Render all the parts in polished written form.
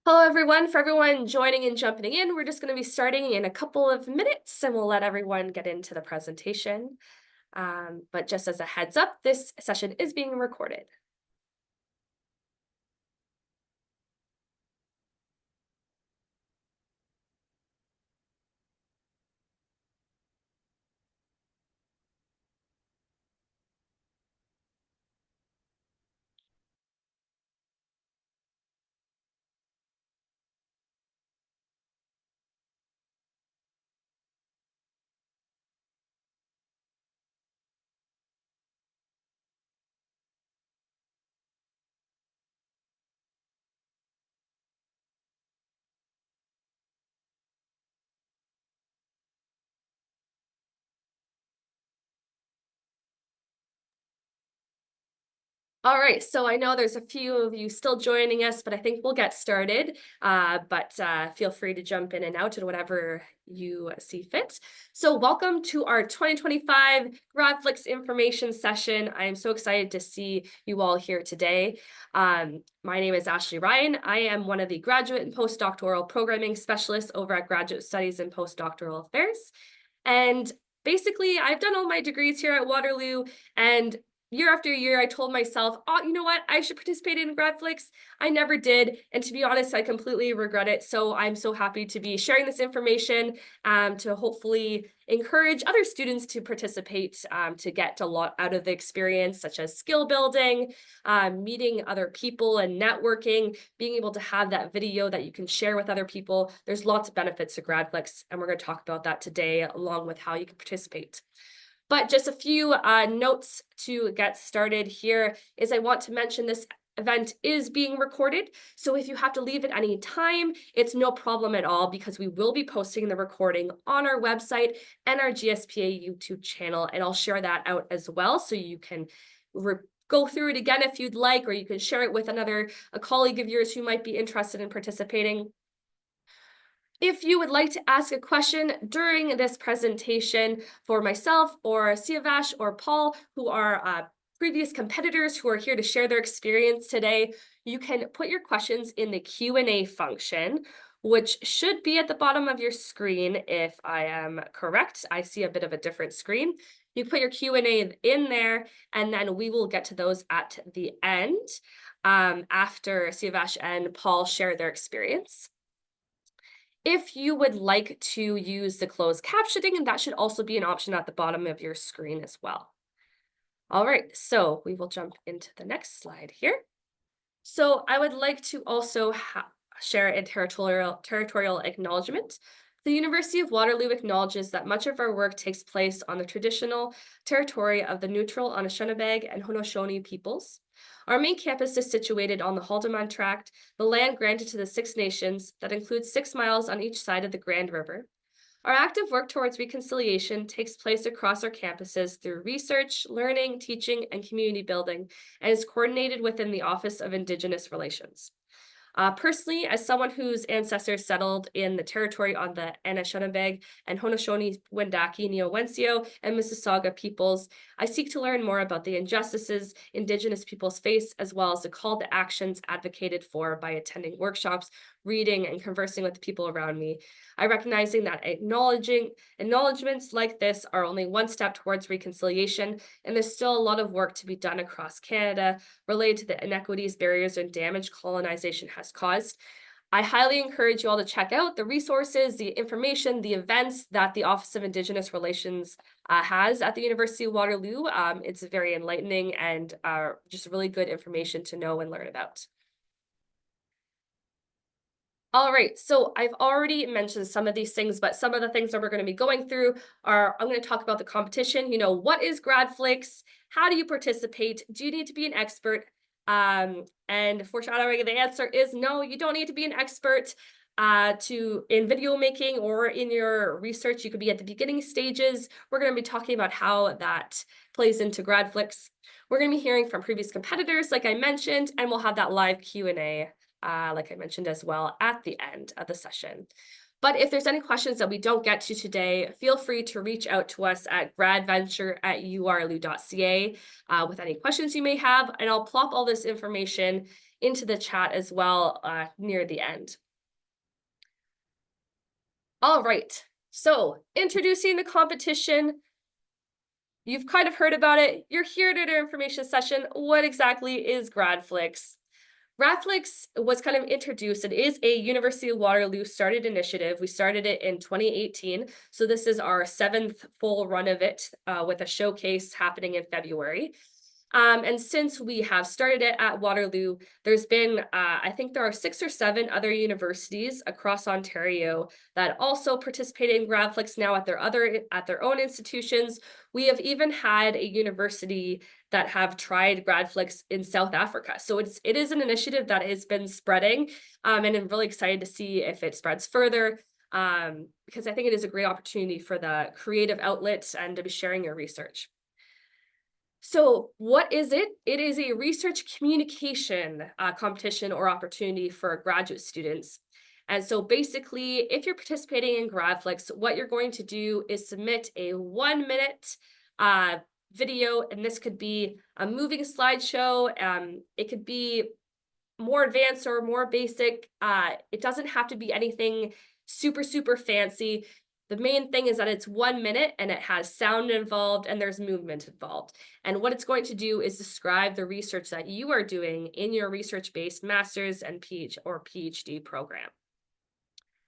Hello, everyone. For everyone joining and jumping in, we're just going to be starting in a couple of minutes and we'll let everyone get into the presentation. But just as a heads up, this session is being recorded. All right, so I know there's a few of you still joining us, but I think we'll get started. Feel free to jump in and out at whatever you see fit. So welcome to our 2025 GRADflix information session. I am so excited to see you all here today. My name is Ashley Ryan. I am one of the graduate and postdoctoral programming specialists over at Graduate Studies and Postdoctoral Affairs. And basically, I've done all my degrees here at Waterloo, and year after year, I told myself, oh, you know what? I should participate in GRADflix. I never did. And to be honest, I completely regret it. So I'm so happy to be sharing this information to hopefully encourage other students to participate, to get a lot out of the experience, such as skill building, meeting other people and networking, being able to have that video that you can share with other people. There's lots of benefits to GRADflix, and we're going to talk about that today, along with how you can participate. But just a few notes to get started here is I want to mention this event is being recorded. So if you have to leave at any time, it's no problem at all because we will be posting the recording on our website and our GSPA YouTube channel. And I'll share that out as well so you can go through it again if you'd like, or you can share it with a colleague of yours who might be interested in participating. If you would like to ask a question during this presentation for myself or Siavash or Paul, who are previous competitors who are here to share their experience today, you can put your questions in the Q&A function, which should be at the bottom of your screen if I am correct. I see a bit of a different screen. You put your Q&A in there, and then we will get to those at the end after Siavash and Paul share their experience. If you would like to use the closed captioning, that should also be an option at the bottom of your screen as well. All right, so we will jump into the next slide here. So I would like to also share a territorial acknowledgement. The University of Waterloo acknowledges that much of our work takes place on the traditional territory of the neutral Anishinaabe and Haudenosaunee peoples. Our main campus is situated on the Haldimand Tract, the land granted to the Six Nations that includes 6 miles on each side of the Grand River. Our active work towards reconciliation takes place across our campuses through research, learning, teaching, and community building, and is coordinated within the Office of Indigenous Relations. Personally, as someone whose ancestors settled in the territory on the Anishinaabe and Haudenosaunee, Wendake, Neo-Wencio, and Mississauga peoples, I seek to learn more about the injustices Indigenous peoples face, as well as the call to actions advocated for by attending workshops, reading, and conversing with the people around me. I recognizing that acknowledgements like this are only one step towards reconciliation, and there's still a lot of work to be done across Canada related to the inequities, barriers, and damage colonization has caused. I highly encourage you all to check out the resources, the information, the events that the Office of Indigenous Relations has at the University of Waterloo. It's very enlightening and just really good information to know and learn about. All right, so I've already mentioned some of these things, but some of the things that we're going to be going through are, I'm going to talk about the competition. What is GRADflix? How do you participate? Do you need to be an expert? And foreshadowing, the answer is no, you don't need to be an expert in video making or in your research. You could be at the beginning stages. We're going to be talking about how that plays into GRADflix. We're going to be hearing from previous competitors, like I mentioned, and we'll have that live Q&A like I mentioned as well, at the end of the session. But if there's any questions that we don't get to today, feel free to reach out to us at gradventure@urlu.ca with any questions you may have, and I'll plop all this information into the chat as well near the end. All right, so introducing the competition. You've kind of heard about it. You're here at our information session. What exactly is GRADflix? GRADflix was kind of introduced. It is a University of Waterloo started initiative. We started it in 2018. So this is our 7th full run of it with a showcase happening in February. And since we have started it at Waterloo, there's been, I think there are 6 or 7 other universities across Ontario that also participate in GRADflix now at their own institutions. We have even had a university that have tried GRADflix in South Africa. So it is an initiative that has been spreading, and I'm really excited to see if it spreads further, because I think it is a great opportunity for the creative outlets and to be sharing your research. So what is it? It is a research communication competition or opportunity for graduate students. And so basically, if you're participating in GRADflix, what you're going to do is submit a 1-minute video, and this could be a moving slideshow. It could be more advanced or more basic. It doesn't have to be anything super, super fancy. The main thing is that it's 1 minute and it has sound involved and there's movement involved. And what it's going to do is describe the research that you are doing in your research-based master's and PhD program.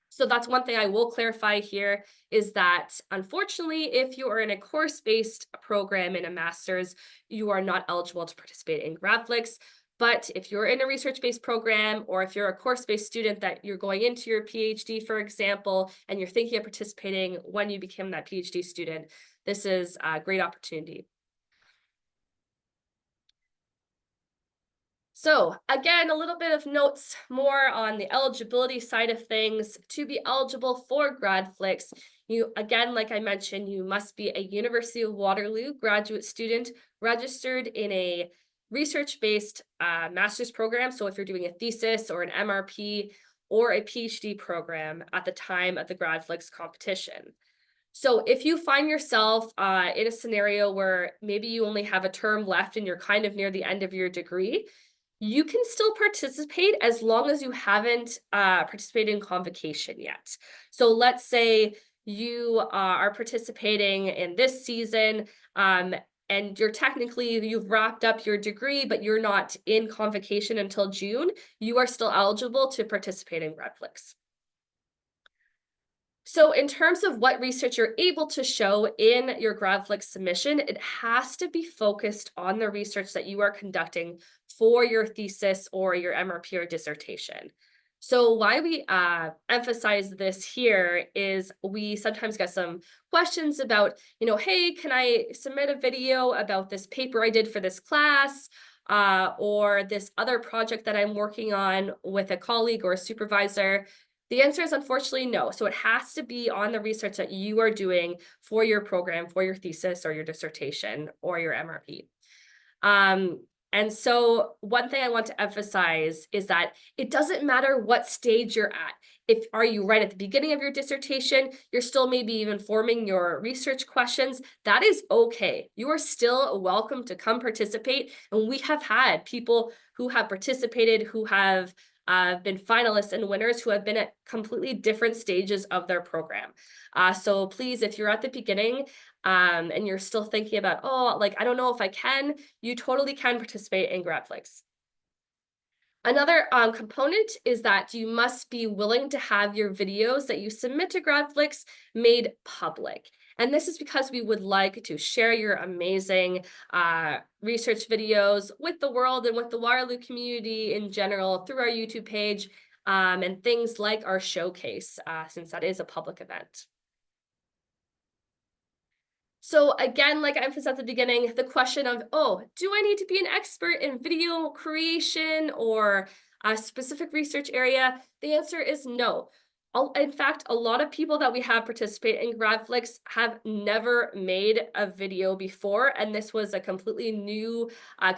So that's one thing I will clarify here is that unfortunately, if you are in a course-based program in a master's, you are not eligible to participate in GRADflix. But if you're in a research-based program, or if you're a course-based student that you're going into your PhD, for example, and you're thinking of participating when you become that PhD student, this is a great opportunity. So again, a little bit of notes more on the eligibility side of things. To be eligible for GRADflix, again, like I mentioned, you must be a University of Waterloo graduate student registered in a research-based master's program. So if you're doing a thesis or an MRP or a PhD program at the time of the GRADflix competition. So if you find yourself in a scenario where maybe you only have a term left and you're kind of near the end of your degree, you can still participate as long as you haven't participated in convocation yet. So let's say you are participating in this season and you've wrapped up your degree, but you're not in convocation until June, you are still eligible to participate in GRADflix. So in terms of what research you're able to show in your GRADflix submission, it has to be focused on the research that you are conducting for your thesis or your MRP or dissertation. So why we emphasize this here is we sometimes get some questions about, hey, can I submit a video about this paper I did for this class or this other project that I'm working on with a colleague or a supervisor? The answer is unfortunately no. So it has to be on the research that you are doing for your program, for your thesis or your dissertation or your MRP. And so one thing I want to emphasize is that it doesn't matter what stage you're at. Are you right at the beginning of your dissertation, you're still maybe even forming your research questions, that is okay. You are still welcome to come participate. And we have had people who have participated, who have been finalists and winners who have been at completely different stages of their program. So please, if you're at the beginning and you're still thinking about, I don't know if I can, you totally can participate in GRADflix. Another component is that you must be willing to have your videos that you submit to GRADflix made public. And this is because we would like to share your amazing research videos with the world and with the Waterloo community in general through our YouTube page and things like our showcase, since that is a public event. So again, like I emphasized at the beginning, the question of, do I need to be an expert in video creation or a specific research area? The answer is no. In fact, a lot of people that we have participate in GRADflix have never made a video before, and this was a completely new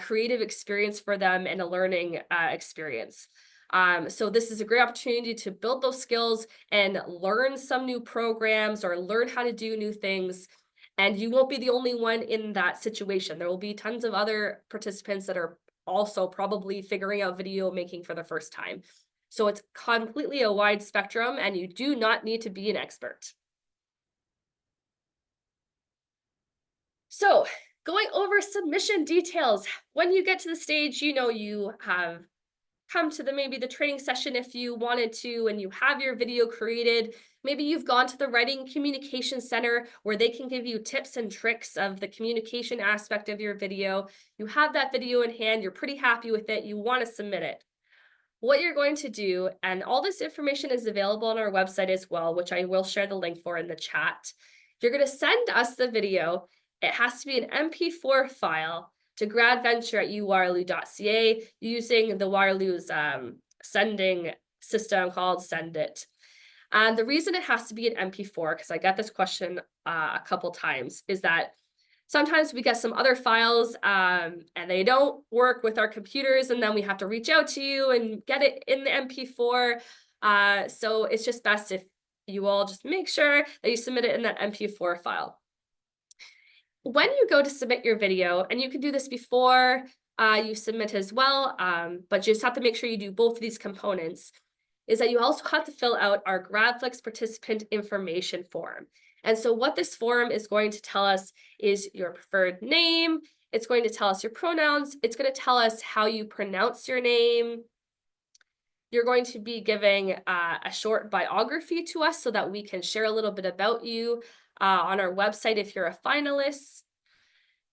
creative experience for them and a learning experience. So this is a great opportunity to build those skills and learn some new programs or learn how to do new things. And you won't be the only one in that situation. There will be tons of other participants that are also probably figuring out video making for the first time. So it's completely a wide spectrum, and you do not need to be an expert. So, going over submission details. When you get to the stage, you have come to maybe the training session if you wanted to, and you have your video created. Maybe you've gone to the Writing Communication Center where they can give you tips and tricks of the communication aspect of your video. You have that video in hand, you're pretty happy with it, you want to submit it. What you're going to do, and all this information is available on our website as well, which I will share the link for in the chat. You're going to send us the video. It has to be an MP4 file to gradventure@uwaterloo.ca using the Waterloo's sending system called Sendit. And the reason it has to be an MP4, because I get this question a couple times, is that sometimes we get some other files and they don't work with our computers, and then we have to reach out to you and get it in the MP4. So it's just best if you all just make sure that you submit it in that MP4 file. When you go to submit your video, and you can do this before you submit as well, but you just have to make sure you do both of these components, is that you also have to fill out our GRADflix participant information form. And so what this form is going to tell us is your preferred name, it's going to tell us your pronouns, it's going to tell us how you pronounce your name. You're going to be giving a short biography to us so that we can share a little bit about you on our website if you're a finalist.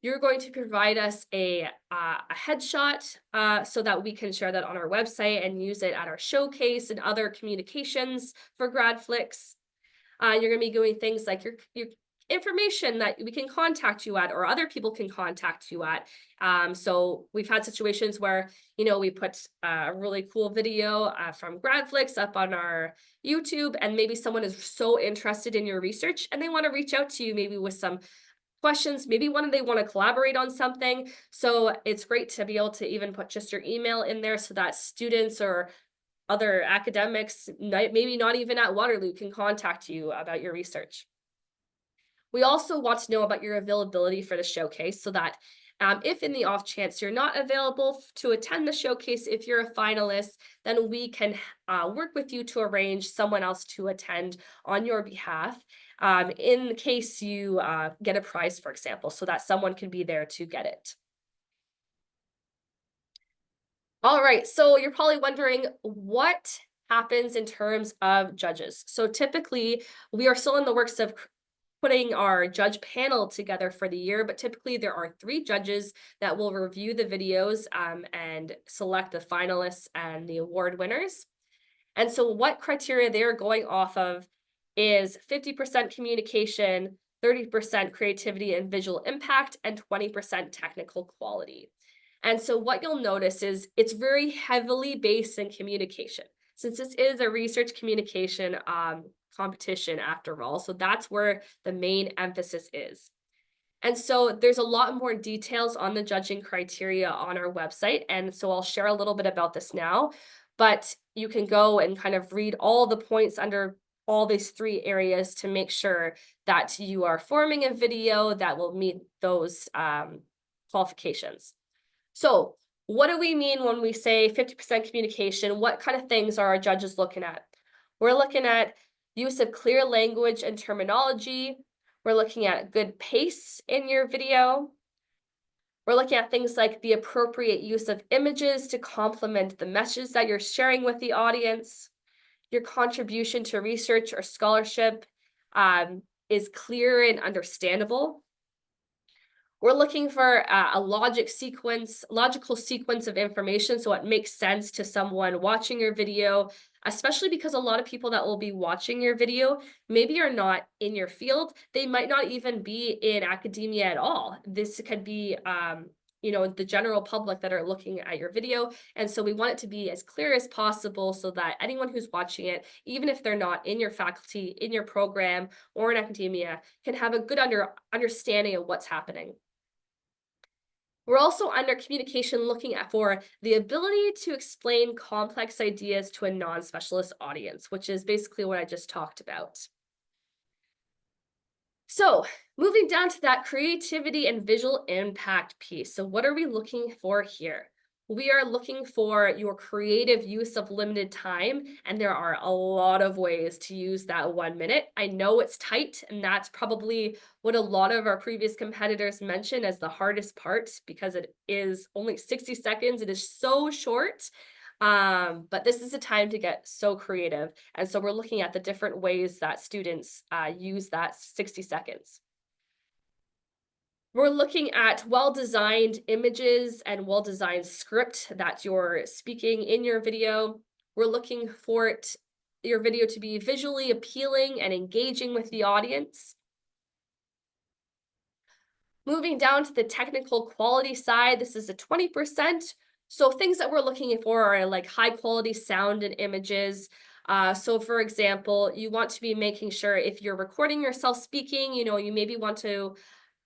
You're going to provide us a headshot so that we can share that on our website and use it at our showcase and other communications for GRADflix. You're going to be doing things like your information that we can contact you at, or other people can contact you at. So we've had situations where, we put a really cool video from GRADflix up on our YouTube, and maybe someone is so interested in your research and they want to reach out to you maybe with some questions, maybe they want to collaborate on something. So it's great to be able to even put just your email in there so that students or other academics, maybe not even at Waterloo, can contact you about your research. We also want to know about your availability for the showcase so that if in the off chance you're not available to attend the showcase, if you're a finalist, then we can work with you to arrange someone else to attend on your behalf in case you get a prize, for example, so that someone can be there to get it. All right, so you're probably wondering what happens in terms of judges. So typically, we are still in the works of putting our judge panel together for the year, but typically there are 3 judges that will review the videos and select the finalists and the award winners. And so what criteria they're going off of is 50% communication, 30% creativity and visual impact, and 20% technical quality. And so what you'll notice is it's very heavily based in communication, since this is a research communication competition after all. So that's where the main emphasis is. And so there's a lot more details on the judging criteria on our website. And so I'll share a little bit about this now, but you can go and kind of read all the points under all these 3 areas to make sure that you are forming a video that will meet those qualifications. So what do we mean when we say 50% communication? What kind of things are our judges looking at? We're looking at use of clear language and terminology. We're looking at good pace in your video. We're looking at things like the appropriate use of images to complement the message that you're sharing with the audience. Your contribution to research or scholarship is clear and understandable. We're looking for a logical sequence of information so it makes sense to someone watching your video, especially because a lot of people that will be watching your video maybe are not in your field. They might not even be in academia at all. This could be the general public that are looking at your video. And so we want it to be as clear as possible so that anyone who's watching it, even if they're not in your faculty, in your program, or in academia, can have a good understanding of what's happening. We're also under communication looking at for the ability to explain complex ideas to a non-specialist audience, which is basically what I just talked about. So, moving down to that creativity and visual impact piece. So, what are we looking for here? We are looking for your creative use of limited time, and there are a lot of ways to use that 1 minute. I know it's tight, and that's probably what a lot of our previous competitors mention as the hardest part because it is only 60 seconds. It is so short. But this is a time to get so creative. And so we're looking at the different ways that students use that 60 seconds. We're looking at well-designed images and well-designed script that you're speaking in your video. We're looking for your video to be visually appealing and engaging with the audience. Moving down to the technical quality side, this is a 20%. So things that we're looking for are like high quality sound and images. So for example, you want to be making sure if you're recording yourself speaking, you maybe want to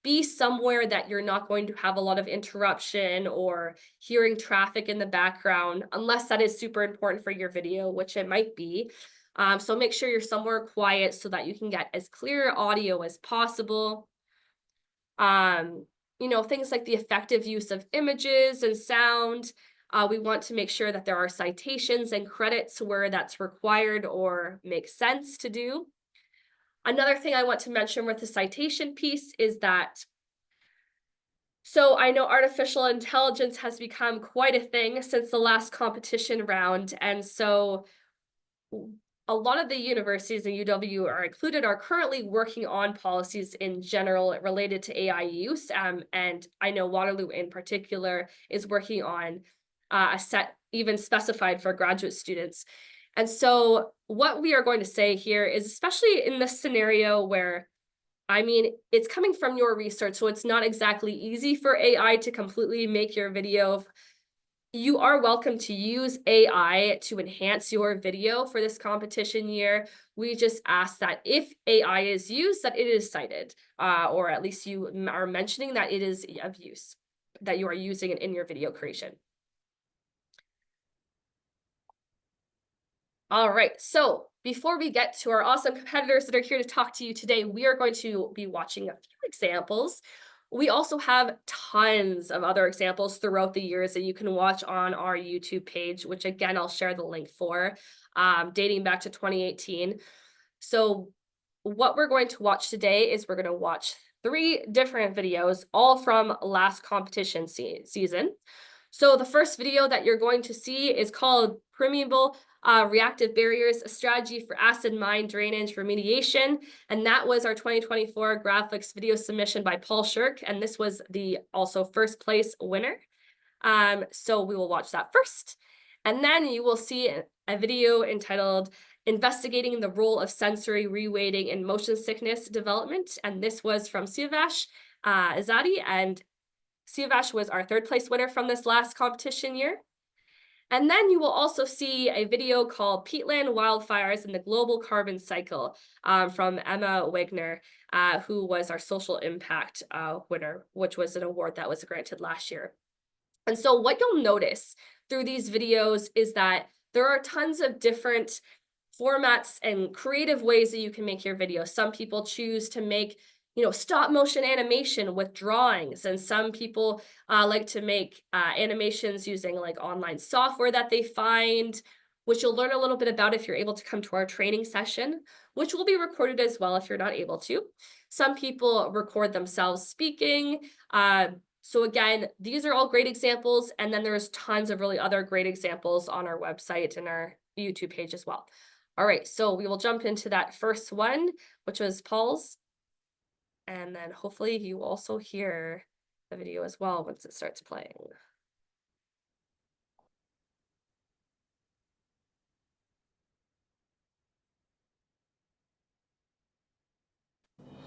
be somewhere that you're not going to have a lot of interruption or hearing traffic in the background, unless that is super important for your video, which it might be. So make sure you're somewhere quiet so that you can get as clear audio as possible. Things like the effective use of images and sound. We want to make sure that there are citations and credits where that's required or makes sense to do. Another thing I want to mention with the citation piece is that, so I know artificial intelligence has become quite a thing since the last competition round. And so a lot of the universities in UW are currently working on policies in general related to AI use. And I know Waterloo in particular is working on a set even specified for graduate students. And so what we are going to say here is, especially in this scenario where, it's coming from your research, so it's not exactly easy for AI to completely make your video. You are welcome to use AI to enhance your video for this competition year. We just ask that if AI is used, that it is cited, or at least you are mentioning that it is of use, that you are using it in your video creation. All right, so before we get to our awesome competitors that are here to talk to you today, we are going to be watching a few examples. We also have tons of other examples throughout the years that you can watch on our YouTube page, which again, I'll share the link for, dating back to 2018. So what we're going to watch today is we're going to watch 3 different videos, all from last competition season. So the first video that you're going to see is called Permeable Reactive Barriers, a Strategy for Acid Mine Drainage Remediation. And that was our 2024 GRADflix video submission by Paul Shirk. And this was the also first place winner. So we will watch that first. And then you will see a video entitled Investigating the Role of Sensory Reweighting in Motion Sickness Development. And this was from Siavash Azadi, and Siavash was our 3rd place winner from this last competition year. And then you will also see a video called Peatland Wildfires and the Global Carbon Cycle from Emma Wagner, who was our social impact winner, which was an award that was granted last year. And so what you'll notice through these videos is that there are tons of different formats and creative ways that you can make your video. Some people choose to make stop motion animation with drawings. And some people like to make animations using like online software that they find, which you'll learn a little bit about if you're able to come to our training session, which will be recorded as well if you're not able to. Some people record themselves speaking. So again, these are all great examples. And then there's tons of really other great examples on our website and our YouTube page as well. All right, so we will jump into that first one, which was Paul's. And then hopefully you also hear the video as well once it starts playing.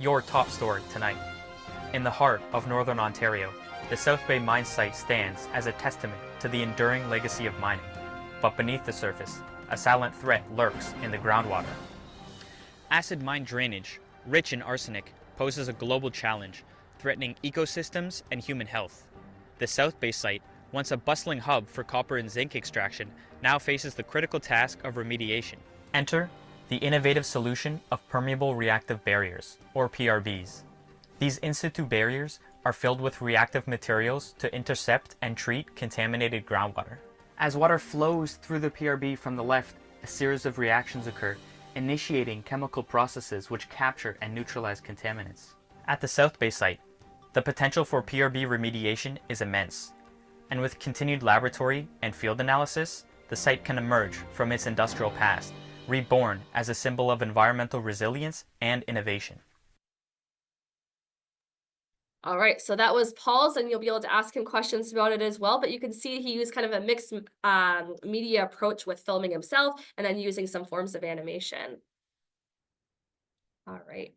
Your top story tonight. In the heart of Northern Ontario, the South Bay mine site stands as a testament to the enduring legacy of mining. But beneath the surface, a silent threat lurks in the groundwater. Acid mine drainage, rich in arsenic, poses a global challenge, threatening ecosystems and human health. The South Bay site, once a bustling hub for copper and zinc extraction, now faces the critical task of remediation. Enter the innovative solution of permeable reactive barriers, or PRBs. These in situ barriers are filled with reactive materials to intercept and treat contaminated groundwater. As water flows through the PRB from the left, a series of reactions occur, initiating chemical processes which capture and neutralize contaminants. At the South Bay site, the potential for PRB remediation is immense, and with continued laboratory and field analysis, the site can emerge from its industrial past, reborn as a symbol of environmental resilience and innovation. All right, so that was Paul's, and you'll be able to ask him questions about it as well. But you can see he used kind of a mixed media approach with filming himself and then using some forms of animation. All right.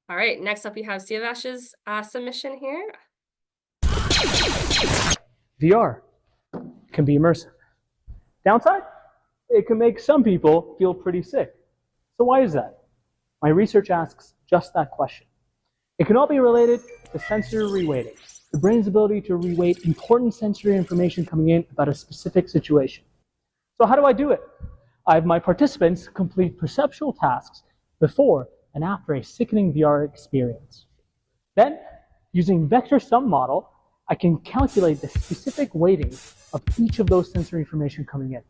All right, next up we have Siavash's submission here. VR can be immersive. Downside? It can make some people feel pretty sick. So why is that? My research asks just that question. It can all be related to sensory reweighting, the brain's ability to reweight important sensory information coming in about a specific situation. So how do I do it? I have my participants complete perceptual tasks before and after a sickening VR experience. Then, using vector sum model, I can calculate the specific weightings of each of those sensory information coming in.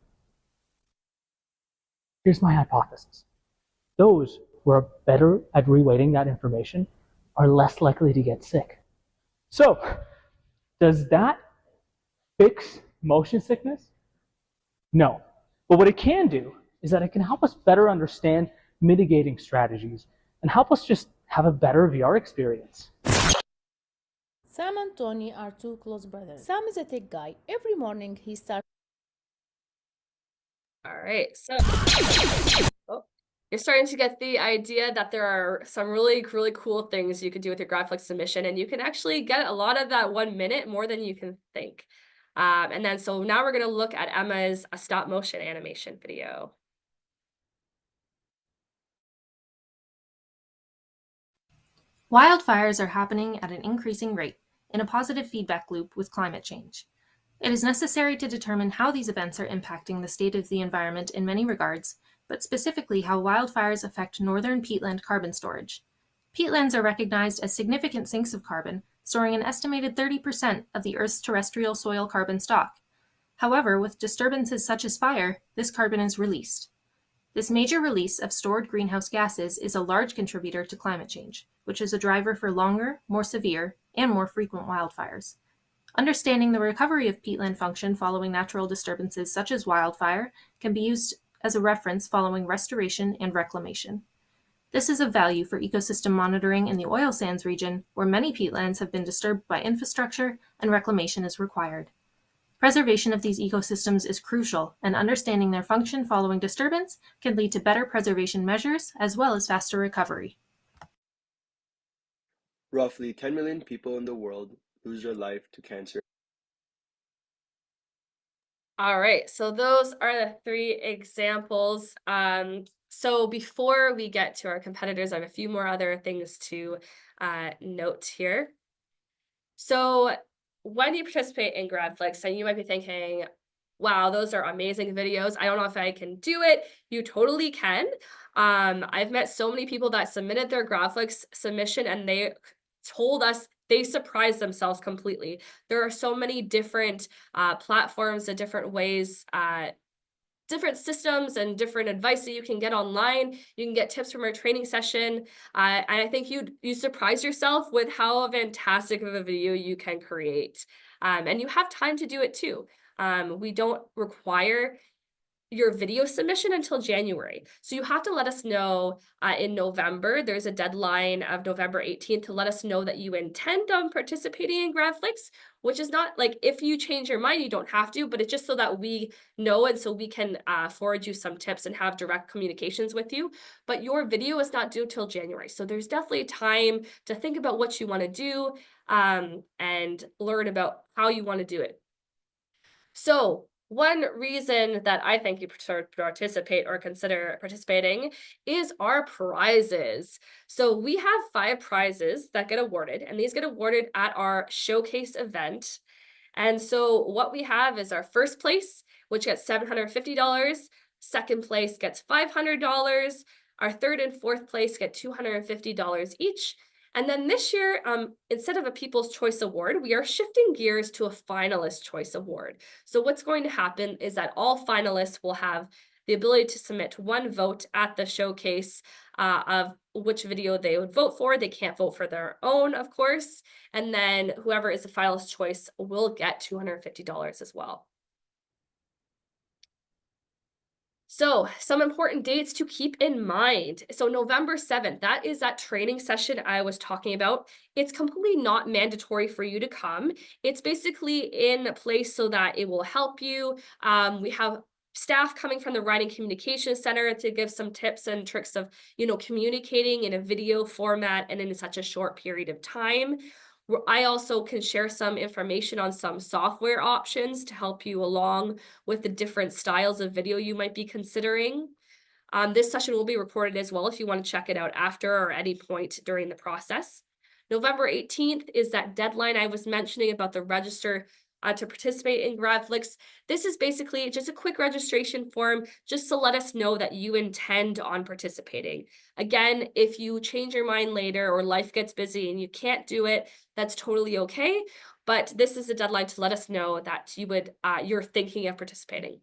Here's my hypothesis. Those who are better at reweighting that information are less likely to get sick. So, does that fix motion sickness? No. But what it can do is that it can help us better understand mitigating strategies and help us just have a better VR experience. Sam and Tony are two close brothers. Sam is a tech guy. Every morning he starts. All right, so you're starting to get the idea that there are some really cool things you could do with your GRADflix submission, and you can actually get a lot of that 1 minute more than you can think. And then so now we're going to look at Emma's stop motion animation video. Wildfires are happening at an increasing rate, in a positive feedback loop with climate change. It is necessary to determine how these events are impacting the state of the environment in many regards, but specifically how wildfires affect northern peatland carbon storage. Peatlands are recognized as significant sinks of carbon, storing an estimated 30% of the Earth's terrestrial soil carbon stock. However, with disturbances such as fire, this carbon is released. This major release of stored greenhouse gases is a large contributor to climate change, which is a driver for longer, more severe, and more frequent wildfires. Understanding the recovery of peatland function following natural disturbances such as wildfire can be used as a reference following restoration and reclamation. This is of value for ecosystem monitoring in the oil sands region, where many peatlands have been disturbed by infrastructure and reclamation is required. Preservation of these ecosystems is crucial, and understanding their function following disturbance can lead to better preservation measures as well as faster recovery. Roughly 10 million people in the world lose their life to cancer. All right, so those are the 3 examples. So before we get to our competitors, I have a few more other things to note here. So when you participate in GRADflix, and you might be thinking, wow, those are amazing videos. I don't know if I can do it. You totally can. I've met so many people that submitted their GRADflix submission and they told us they surprised themselves completely. There are so many different platforms and different ways, different systems and different advice that you can get online. You can get tips from our training session. And I think you surprise yourself with how fantastic of a video you can create. And you have time to do it too. We don't require your video submission until January. So you have to let us know in November. There's a deadline of November 18th to let us know that you intend on participating in GRADflix, which is not like if you change your mind, you don't have to, but it's just so that we know and so we can forward you some tips and have direct communications with you. But your video is not due till January. So there's definitely time to think about what you want to do and learn about how you want to do it. So One reason that I think you should participate or consider participating is our prizes. So we have 5 prizes that get awarded, and these get awarded at our showcase event. And so what we have is our first place, which gets $750. Second place gets $500. Our third and fourth place get $250 each. And then this year, instead of a People's Choice Award, we are shifting gears to a Finalist Choice Award. So what's going to happen is that all finalists will have the ability to submit one vote at the showcase of which video they would vote for. They can't vote for their own, of course. And then whoever is the finalist choice will get $250 as well. So some important dates to keep in mind. So November 7th, that is that training session I was talking about. It's completely not mandatory for you to come. It's basically in place so that it will help you. We have staff coming from the Writing Communication Center to give some tips and tricks of, communicating in a video format and in such a short period of time. I also can share some information on some software options to help you along with the different styles of video you might be considering. This session will be recorded as well if you want to check it out after or any point during the process. November 18th is that deadline I was mentioning about the register to participate in GRADflix. This is basically just a quick registration form just to let us know that you intend on participating. Again, if you change your mind later or life gets busy and you can't do it, that's totally okay. But this is a deadline to let us know that you're thinking of participating.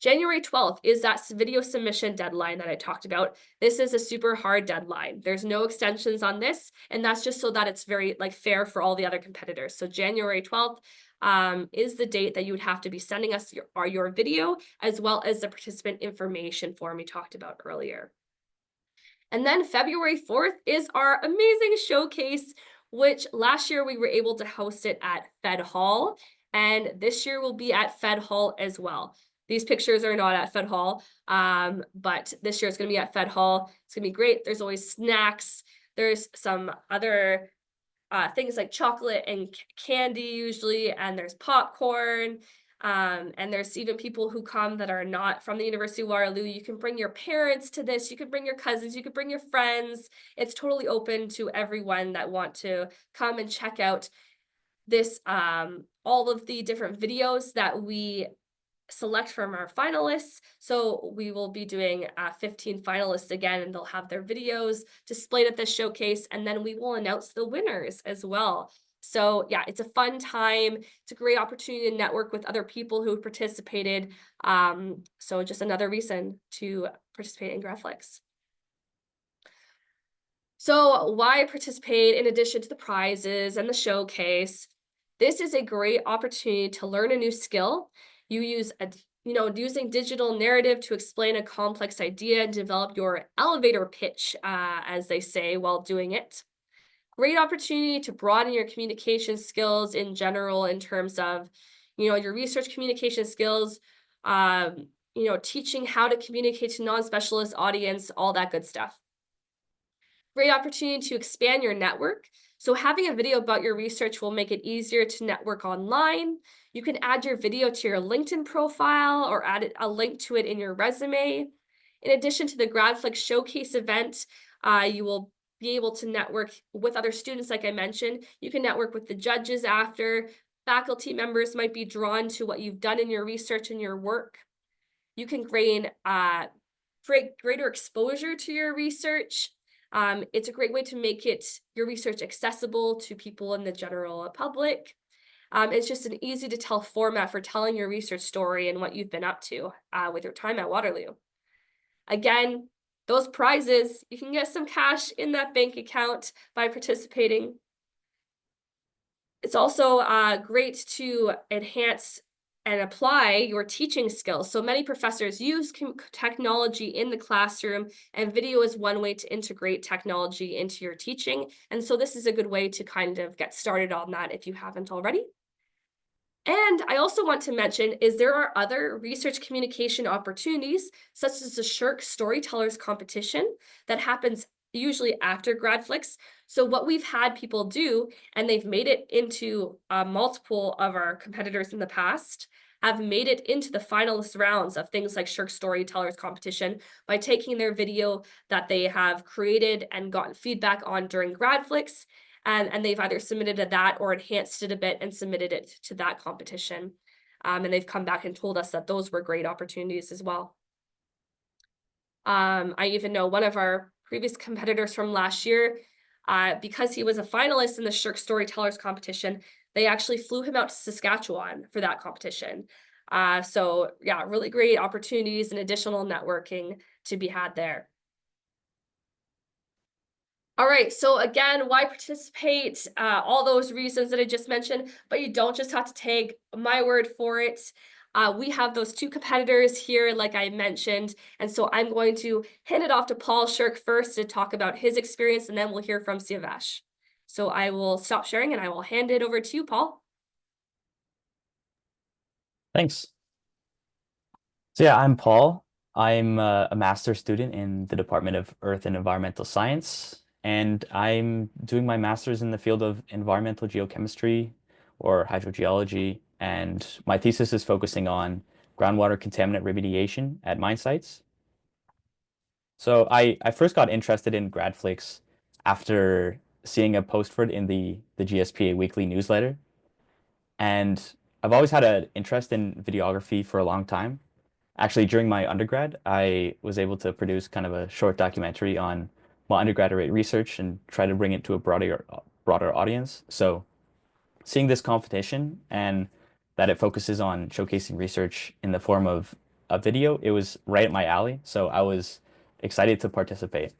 January 12th is that video submission deadline that I talked about. This is a super hard deadline. There's no extensions on this, and that's just so that it's very fair for all the other competitors. So January 12th is the date that you would have to be sending us your video as well as the participant information form we talked about earlier. And then February 4th is our amazing showcase, which last year we were able to host it at Fed Hall, and this year will be at Fed Hall as well. These pictures are not at Fed Hall, but this year it's going to be at Fed Hall. It's going to be great. There's always snacks. There's some other things like chocolate and candy usually, and there's popcorn. And there's even people who come that are not from the University of Waterloo. You can bring your parents to this. You can bring your cousins. You can bring your friends. It's totally open to everyone that want to come and check out this, all of the different videos that we select from our finalists. So we will be doing 15 finalists again, and they'll have their videos displayed at the showcase, and then we will announce the winners as well. So yeah, it's a fun time. It's a great opportunity to network with other people who participated. So just another reason to participate in GRADflix. So why participate in addition to the prizes and the showcase? This is a great opportunity to learn a new skill. You use using digital narrative to explain a complex idea and develop your elevator pitch, as they say, while doing it. Great opportunity to broaden your communication skills in general in terms of, your research communication skills, teaching how to communicate to non-specialist audience, all that good stuff. Great opportunity to expand your network. So having a video about your research will make it easier to network online. You can add your video to your LinkedIn profile or add a link to it in your resume. In addition to the GRADflix Showcase event, you will be able to network with other students, like I mentioned. You can network with the judges after. Faculty members might be drawn to what you've done in your research and your work. You can gain greater exposure to your research. It's a great way to make your research accessible to people in the general public. It's just an easy to tell format for telling your research story and what you've been up to with your time at Waterloo. Again, those prizes, you can get some cash in that bank account by participating. It's also great to enhance and apply your teaching skills. So many professors use technology in the classroom, and video is one way to integrate technology into your teaching. And so this is a good way to kind of get started on that if you haven't already. And I also want to mention is there are other research communication opportunities, such as the SSHRC Storytellers Competition that happens usually after GRADflix. So what we've had people do, and they've made it into multiple of our competitors in the past, have made it into the finalist rounds of things like Shirk Storytellers competition by taking their video that they have created and gotten feedback on during GRADflix, and they've either submitted to that or enhanced it a bit and submitted it to that competition. And they've come back and told us that those were great opportunities as well. I even know one of our previous competitors from last year, because he was a finalist in the Shirk Storytellers competition, they actually flew him out to Saskatchewan for that competition. So yeah, really great opportunities and additional networking to be had there. All right, so again, why participate? All those reasons that I just mentioned, but you don't just have to take my word for it. We have those two competitors here, like I mentioned, and so I'm going to hand it off to Paul Shirk first to talk about his experience, and then we'll hear from Siavash. So I will stop sharing and I will hand it over to you, Paul. Thanks. So yeah, I'm Paul. I'm a master's student in the Department of Earth and Environmental Science, and I'm doing my master's in the field of environmental geochemistry or hydrogeology, and my thesis is focusing on groundwater contaminant remediation at mine sites. So I first got interested in GRADflix after seeing a post for it in the GSPA weekly newsletter, and I've always had an interest in videography for a long time. Actually, during my undergrad, I was able to produce kind of a short documentary on my undergraduate research and try to bring it to a broader audience. So seeing this competition and that it focuses on showcasing research in the form of a video, it was right at my alley. So I was excited to participate.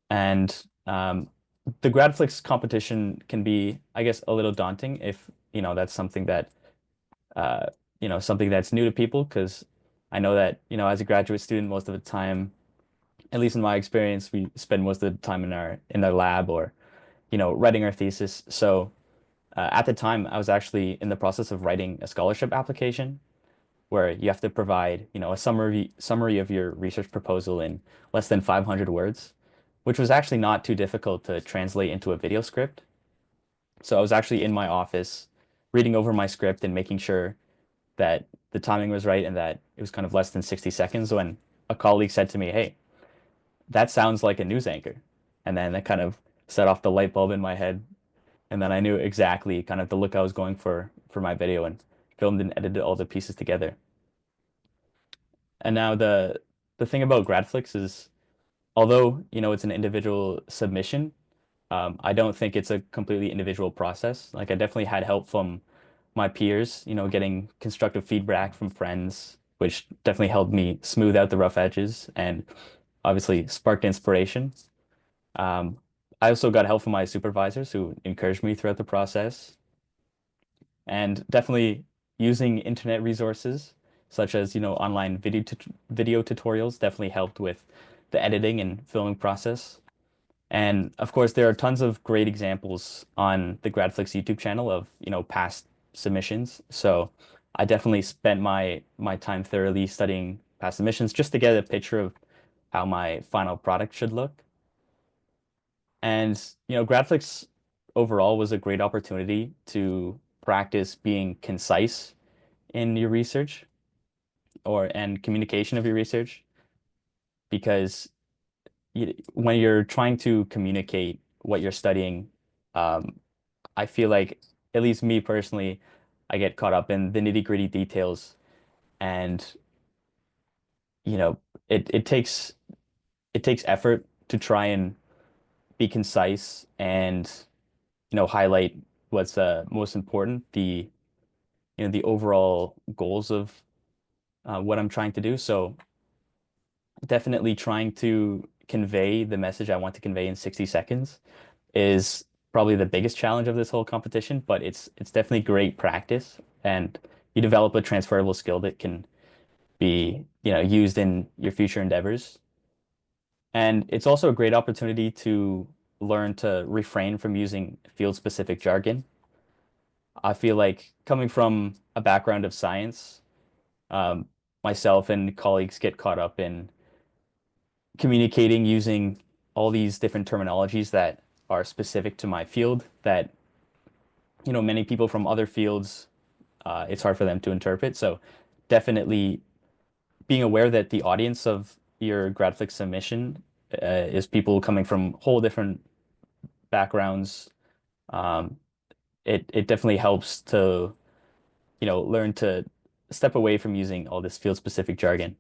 And the GRADflix competition can be, I guess, a little daunting if, that's something that uh, something that's new to people, because I know that, as a graduate student, most of the time, at least in my experience, we spend most of the time in our lab or, writing our thesis. So at the time, I was actually in the process of writing a scholarship application where you have to provide, a summary of your research proposal in less than 500 words, which was actually not too difficult to translate into a video script. So I was actually in my office reading over my script and making sure that the timing was right and that it was kind of less than 60 seconds when a colleague said to me, "Hey, that sounds like a news anchor." And then that kind of set off the light bulb in my head. And then I knew exactly kind of the look I was going for my video and filmed and edited all the pieces together. And now the thing about GRADflix is, although, it's an individual submission, I don't think it's a completely individual process. Like I definitely had help from my peers, getting constructive feedback from friends, which definitely helped me smooth out the rough edges and obviously sparked inspiration. Um, I also got help from my supervisors who encouraged me throughout the process, and definitely using internet resources such as, online video tutorials definitely helped with the editing and filming process. And of course, there are tons of great examples on the GRADflix YouTube channel of, past submissions. So I definitely spent my time thoroughly studying past submissions just to get a picture of how my final product should look. And, GRADflix overall was a great opportunity to practice being concise in your research and communication of your research, because when you're trying to communicate what you're studying, um, I feel like, at least me personally, I get caught up in the nitty-gritty details, and you know, it takes effort to try and be concise and highlight what's most important, the overall goals of what I'm trying to do. So definitely trying to convey the message I want to convey in 60 seconds is probably the biggest challenge of this whole competition, but it's definitely great practice, and you develop a transferable skill that can be, used in your future endeavors. And it's also a great opportunity to learn to refrain from using field-specific jargon. I feel like coming from a background of science, um, myself and colleagues get caught up in communicating using all these different terminologies that are specific to my field that, many people from other fields it's hard for them to interpret. So definitely being aware that the audience of your GRADflix submission is people coming from whole different backgrounds. Um, it definitely helps to, learn to step away from using all this field specific jargon.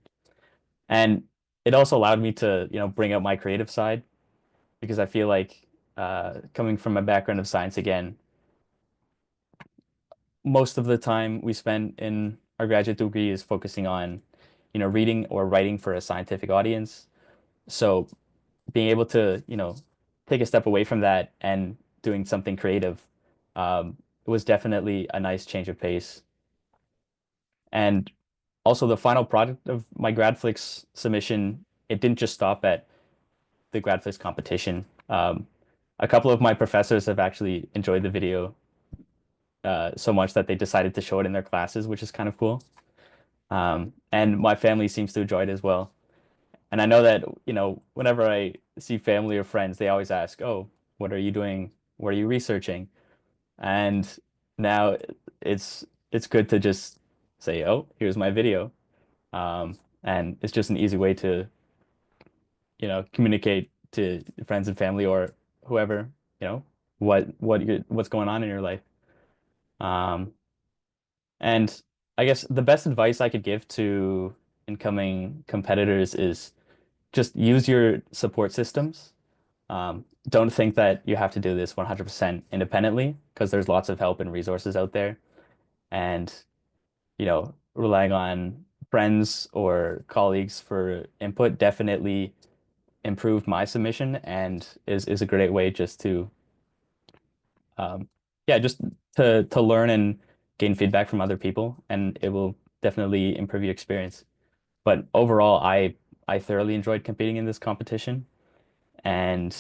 And it also allowed me to, bring out my creative side because I feel like coming from a background of science again, most of the time we spend in our graduate degree is focusing on, reading or writing for a scientific audience. So being able to, take a step away from that and doing something creative was definitely a nice change of pace. And also the final product of my GRADflix submission, it didn't just stop at the GRADflix competition. A couple of my professors have actually enjoyed the video so much that they decided to show it in their classes, which is kind of cool. And my family seems to enjoy it as well. And I know that, whenever I see family or friends, they always ask, "Oh, what are you doing? What are you researching?" And now it's good to just say, "Oh, here's my video." And it's just an easy way to, communicate to friends and family or whoever, what's going on in your life. Um, and I guess the best advice I could give to incoming competitors is just use your support systems. Don't think that you have to do this 100% independently because there's lots of help and resources out there. And, relying on friends or colleagues for input definitely improved my submission and is a great way just to yeah, just to learn and gain feedback from other people, and it will definitely improve your experience. But overall, I thoroughly enjoyed competing in this competition, and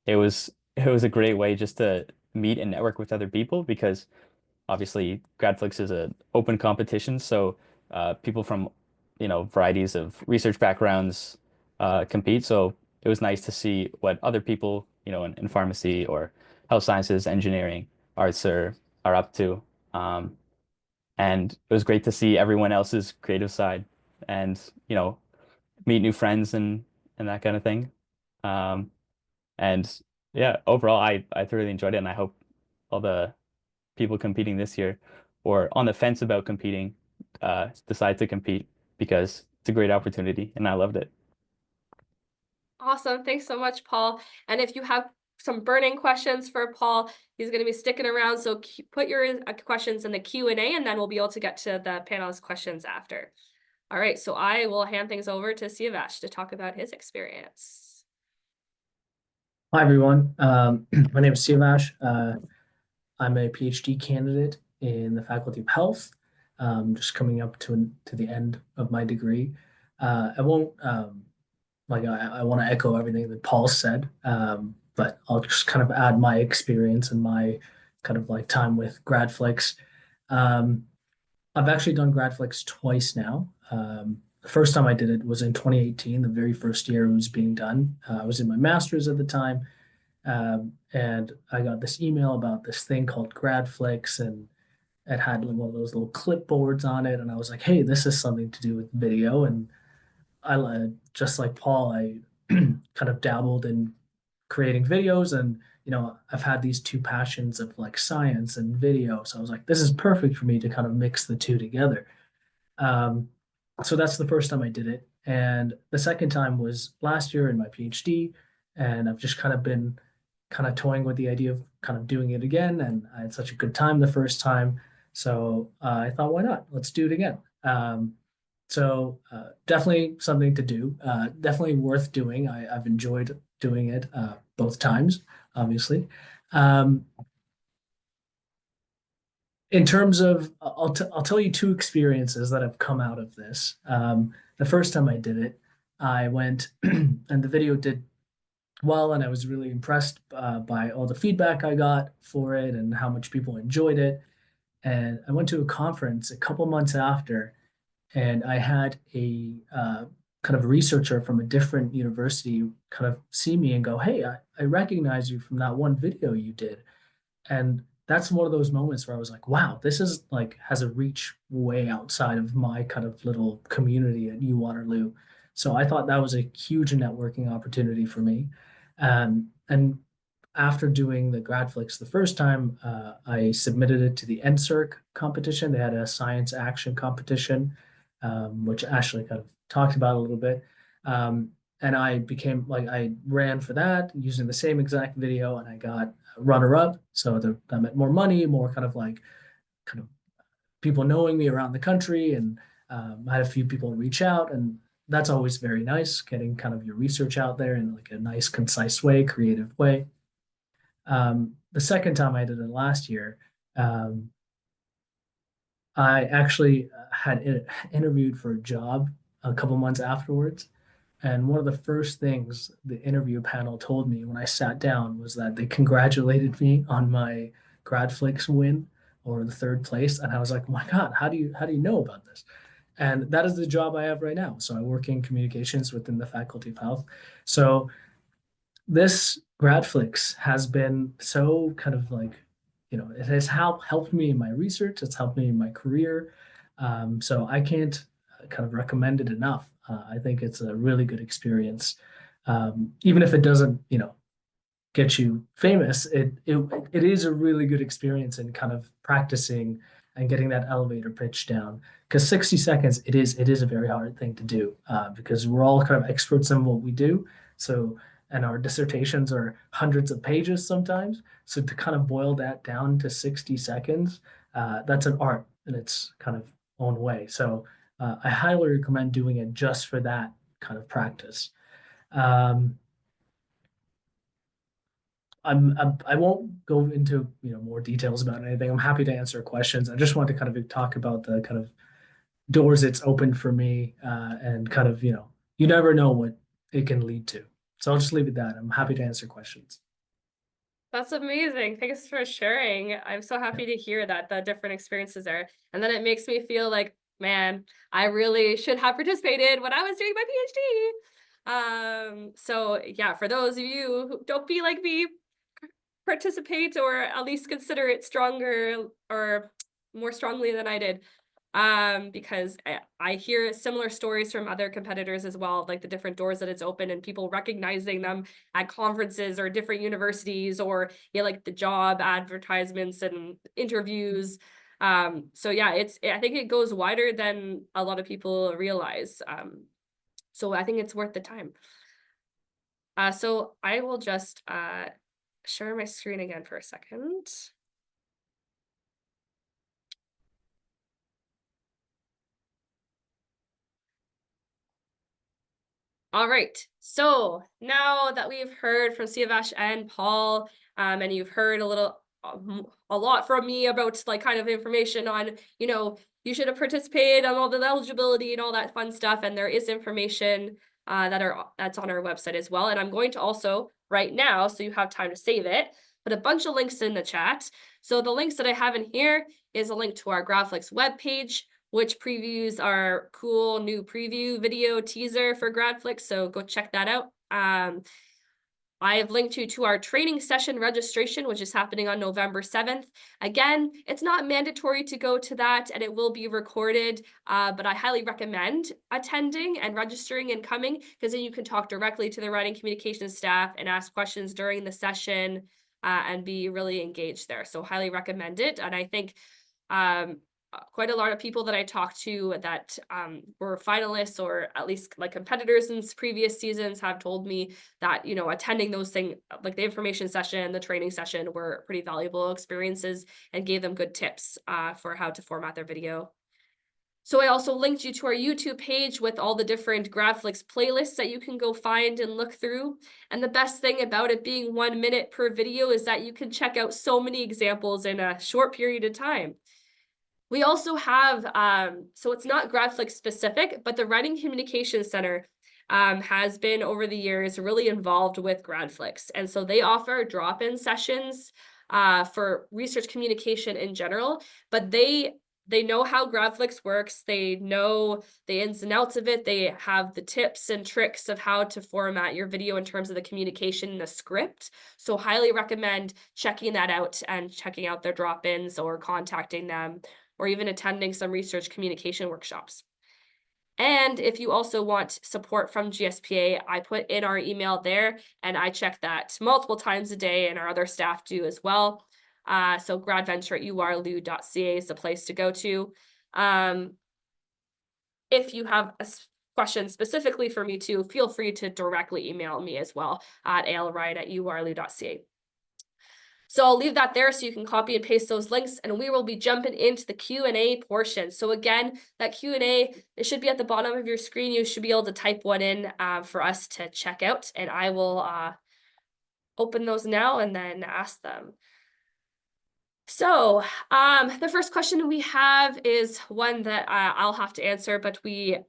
it was a great way just to meet and network with other people because obviously GradFlix is an open competition, so people from varieties of research backgrounds compete. So it was nice to see what other people in pharmacy or health sciences, engineering, arts are up to. Um, and it was great to see everyone else's creative side and meet new friends and that kind of thing. Um, and yeah, overall, I thoroughly enjoyed it, and I hope all the people competing this year or on the fence about competing decide to compete because it's a great opportunity and I loved it. Awesome. Thanks so much, Paul. And if you have some burning questions for Paul, he's going to be sticking around. So put your questions in the Q&A, and then we'll be able to get to the panelist questions after. All right. So I will hand things over to Siavash to talk about his experience. Hi, everyone. My name is Siavash. I'm a PhD candidate in the Faculty of Health, just coming up to the end of my degree. I won't I want to echo everything that Paul said, but I'll just kind of add my experience and my kind of like time with GradFlix. Um, I've actually done GradFlix twice now. The first time I did it was in 2018, the very first year it was being done. I was in my master's at the time, and I got this email about this thing called GradFlix, and it had like one of those little clipboards on it. And I was like, hey, this is something to do with video. And just like Paul, I kind of dabbled in creating videos, and I've had these two passions of like science and video. So I was like, this is perfect for me to kind of mix the two together. Um, so that's the first time I did it. And the second time was last year in my PhD. And I've just kind of been kind of toying with the idea of kind of doing it again. And I had such a good time the first time. So I thought, why not? Let's do it again. Definitely something to do. Definitely worth doing. I've enjoyed doing it both times, obviously. Um, in terms of, I'll tell you two experiences that have come out of this. The first time I did it, I went and the video did well, and I was really impressed by all the feedback I got for it and how much people enjoyed it. And I went to a conference a couple months after, and I had a kind of researcher from a different university kind of see me and go, "Hey, I recognize you from that one video you did." And that's one of those moments where I was like, wow, this is like has a reach way outside of my kind of little community at U Waterloo. So I thought that was a huge networking opportunity for me. And after doing the GRADflix the first time, I submitted it to the NSERC competition. They had a science action competition, which Ashley kind of talked about a little bit. And I became like, I ran for that using the same exact video, and I got runner up. So that meant more money, more kind of people knowing me around the country. And I had a few people reach out, and that's always very nice, getting kind of your research out there in like a nice, concise way, creative way. The second time I did it last year, um, I actually had interviewed for a job a couple months afterwards. And one of the first things the interview panel told me when I sat down was that they congratulated me on my GradFlix win, or the third place. And I was like, oh my God, how do you know about this? And that is the job I have right now. So I work in communications within the Faculty of Health. So this GradFlix has been so kind of like, it has helped me in my research. It's helped me in my career. So I can't kind of recommend it enough. I think it's a really good experience. Even if it doesn't, get you famous, it is a really good experience in kind of practicing and getting that elevator pitch down. Because 60 seconds, it is a very hard thing to do, because we're all kind of experts in what we do. So, and our dissertations are hundreds of pages sometimes. So to kind of boil that down to 60 seconds, that's an art in its kind of own way. So I highly recommend doing it just for that kind of practice. Um, I won't go into more details about anything. I'm happy to answer questions. I just want to kind of talk about the kind of doors it's opened for me, and kind of you never know what it can lead to. So I'll just leave it at that. I'm happy to answer questions. That's amazing. Thanks for sharing. I'm so Yeah. happy to hear that the different experiences are. And then it makes me feel like, man, I really should have participated when I was doing my PhD. So yeah, for those of you who don't be like me, participate or at least consider it stronger or more strongly than I did. Because I hear similar stories from other competitors as well, like the different doors that it's opened and people recognizing them at conferences or different universities, or like the job advertisements and interviews. So yeah, I think it goes wider than a lot of people realize. So I think it's worth the time. So I will just share my screen again for a second. All right, so now that we've heard from Siavash and Paul, and you've heard a lot from me about like kind of information on, you should have participated on all the eligibility and all that fun stuff. And there is information that's on our website as well. And I'm going to also right now, so you have time to save it, put a bunch of links in the chat. So the links that I have in here is a link to our GRADflix webpage, which previews our cool new preview video teaser for GRADflix, so go check that out. I have linked you to our training session registration, which is happening on November 7th. Again, it's not mandatory to go to that, and it will be recorded, but I highly recommend attending and registering and coming, because then you can talk directly to the writing communications staff and ask questions during the session, and be really engaged there. So highly recommend it. And I think quite a lot of people that I talked to that were finalists or at least like competitors in previous seasons have told me that, attending those things, like the information session, the training session, were pretty valuable experiences and gave them good tips for how to format their video. So I also linked you to our YouTube page with all the different GRADflix playlists that you can go find and look through. And the best thing about it being 1 minute per video is that you can check out so many examples in a short period of time. We also have, so it's not GRADflix specific, but the Writing Communications Center has been over the years really involved with GRADflix. And so they offer drop-in sessions for research communication in general, but they they know how GRADflix works. They know the ins and outs of it. They have the tips and tricks of how to format your video in terms of the communication in the script. So highly recommend checking that out and checking out their drop-ins or contacting them or even attending some research communication workshops. And if you also want support from GSPA, I put in our email there and I check that multiple times a day, and our other staff do as well. So gradventure@urlu.ca is the place to go to. If you have a question specifically for me too, feel free to directly email me as well at ailride@urlu.ca. So I'll leave that there so you can copy and paste those links, and we will be jumping into the Q&A portion. So again, that Q&A, it should be at the bottom of your screen. You should be able to type one in for us to check out, and I will open those now and then ask them. So the first question we have is one that I'll have to answer, but we